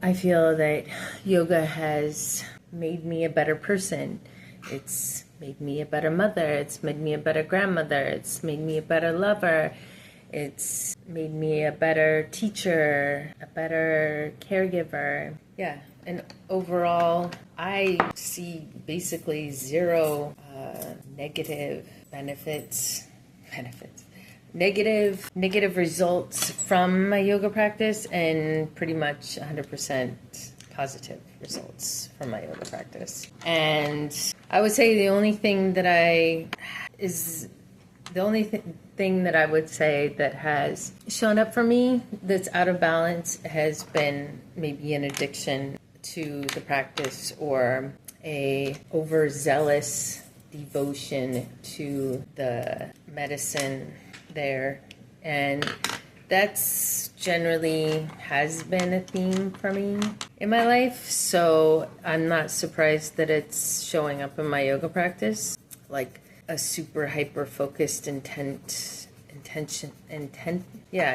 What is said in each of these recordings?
I feel that yoga has made me a better person. It's made me a better mother. It's made me a better grandmother. It's made me a better lover. It's made me a better teacher, a better caregiver. Yeah, and overall, I see basically zero negative negative results from my yoga practice, and pretty much 100% positive results from my yoga practice. And I would say the only thing that I would say that has shown up for me that's out of balance has been maybe an addiction to the practice or a overzealous devotion to the medicine there. And that's generally has been a theme for me in my life, so I'm not surprised that it's showing up in my yoga practice, like a super hyper focused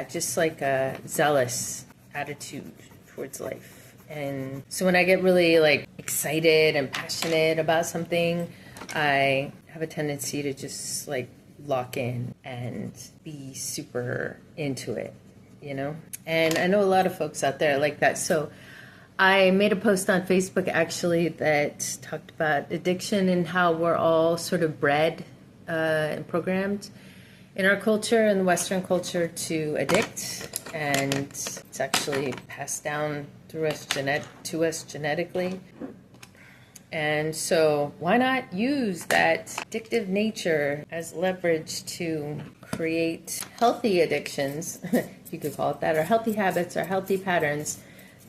just like a zealous attitude towards life. And so when I get really like excited and passionate about something, I have a tendency to just like lock in and be super into it, you know? And I know a lot of folks out there like that. So I made a post on Facebook actually that talked about addiction and how we're all sort of bred and programmed in our culture, in the Western culture, to addict. And it's actually passed down through us to us genetically. And so why not use that addictive nature as leverage to create healthy addictions, you could call it that, or healthy habits or healthy patterns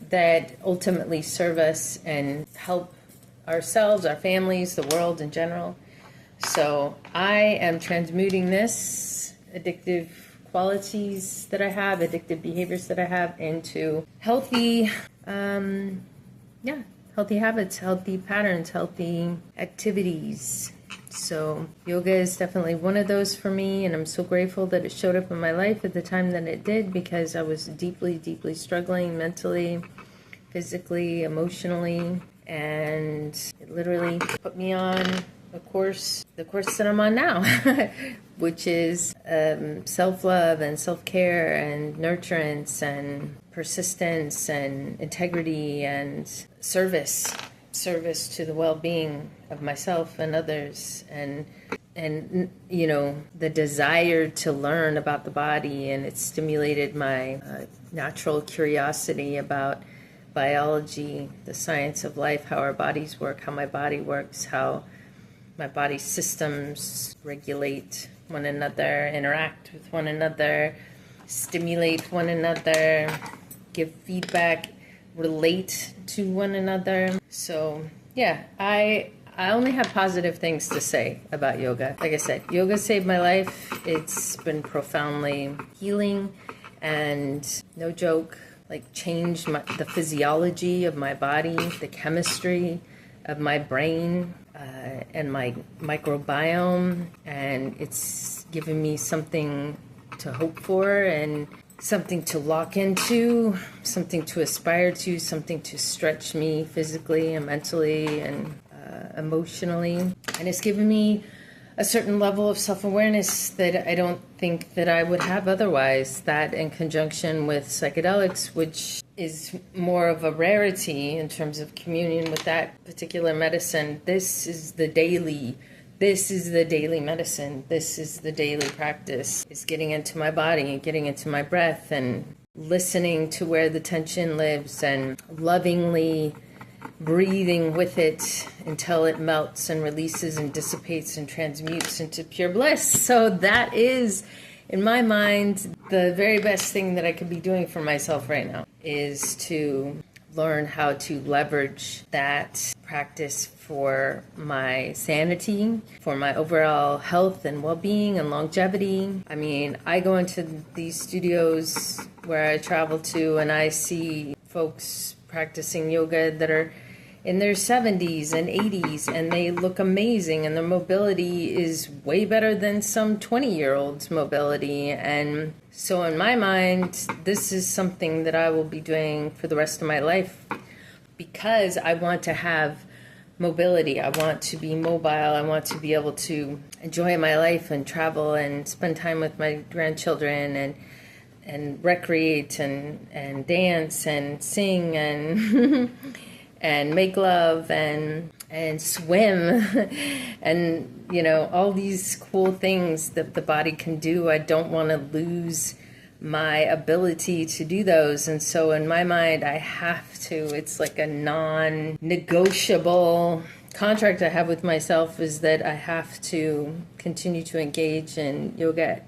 that ultimately serve us and help ourselves, our families, the world in general. So I am transmuting this addictive qualities that I have, addictive behaviors that I have, into healthy, healthy habits, healthy patterns, healthy activities. So yoga is definitely one of those for me, and I'm so grateful that it showed up in my life at the time that it did, because I was deeply, deeply struggling mentally, physically, emotionally, and it literally put me on the course that I'm on now, which is self-love and self-care and nurturance and persistence and integrity and service to the well-being of myself and others, and you know, the desire to learn about the body. And it stimulated my natural curiosity about biology, the science of life, how our bodies work, how my body works, how my body's systems regulate one another, interact with one another, stimulate one another, give feedback, relate to one another. So yeah, I only have positive things to say about yoga. Like I said, yoga saved my life. It's been profoundly healing, and no joke, like changed the physiology of my body, the chemistry of my brain, and my microbiome, and it's given me something to hope for and something to lock into, something to aspire to, something to stretch me physically and mentally and emotionally. And it's given me a certain level of self-awareness that I don't think that I would have otherwise. That in conjunction with psychedelics, which is more of a rarity in terms of communion with that particular medicine. This is the daily medicine. This is the daily practice. Is getting into my body and getting into my breath and listening to where the tension lives and lovingly breathing with it until it melts and releases and dissipates and transmutes into pure bliss. So that is, in my mind, the very best thing that I could be doing for myself right now, is to learn how to leverage that practice for my sanity, for my overall health and well-being and longevity. I mean, I go into these studios where I travel to and I see folks practicing yoga that are in their 70s and 80s, and they look amazing, and their mobility is way better than some 20-year-olds' mobility. And so in my mind, this is something that I will be doing for the rest of my life, because I want to have mobility. I want to be mobile. I want to be able to enjoy my life and travel and spend time with my grandchildren and recreate and dance and sing and and make love and swim and, you know, all these cool things that the body can do. I don't want to lose my ability to do those. And so in my mind, I have to, it's like a non-negotiable contract I have with myself, is that I have to continue to engage in yoga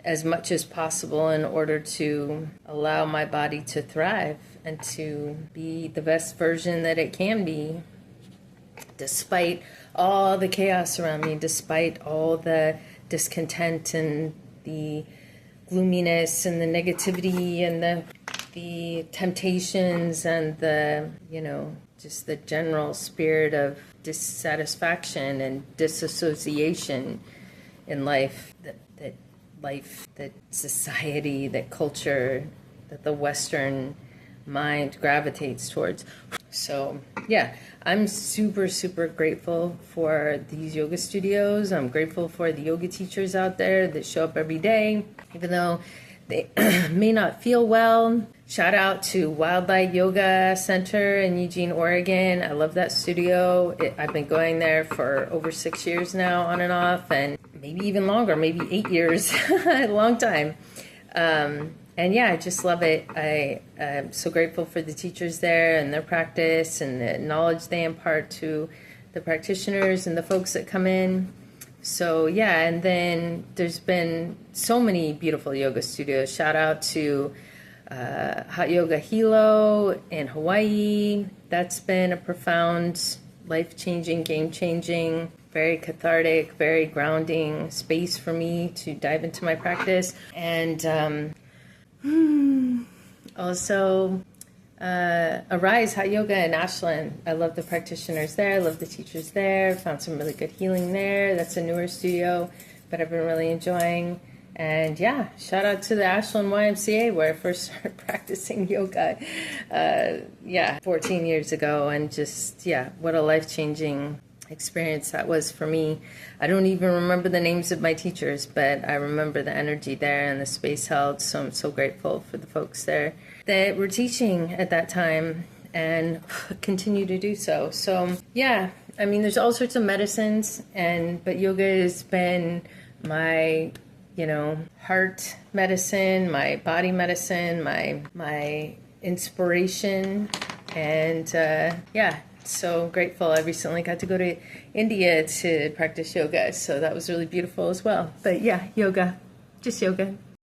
as much as possible in order to allow my body to thrive and to be the best version that it can be, despite all the chaos around me, despite all the discontent and the gloominess and the negativity and the temptations and the, you know, just the general spirit of dissatisfaction and disassociation in life, that society, that culture, that the Western mind gravitates towards. So yeah, I'm super, super grateful for these yoga studios. I'm grateful for the yoga teachers out there that show up every day, even though they may not feel well. Shout out to Wildlight Yoga Center in Eugene, Oregon. I love that studio. I've been going there for over 6 years now, on and off, and maybe even longer, maybe 8 years, a long time. And yeah, I just love it. I'm so grateful for the teachers there and their practice and the knowledge they impart to the practitioners and the folks that come in. So yeah, and then there's been so many beautiful yoga studios. Shout out to Hot Yoga Hilo in Hawaii. That's been a profound, life-changing, game-changing, very cathartic, very grounding space for me to dive into my practice. And also Arise Hot Yoga in Ashland. I love the practitioners there. I love the teachers there. Found some really good healing there. That's a newer studio, but I've been really enjoying. And yeah, shout out to the Ashland YMCA, where I first started practicing yoga 14 years ago. And just, yeah, what a life-changing experience that was for me. I don't even remember the names of my teachers, but I remember the energy there and the space held. So I'm so grateful for the folks there that were teaching at that time and continue to do so. So yeah, I mean, there's all sorts of medicines, but yoga has been my, you know, heart medicine, my body medicine, my inspiration, and yeah. So grateful. I recently got to go to India to practice yoga, so that was really beautiful as well. But yeah, yoga, just yoga.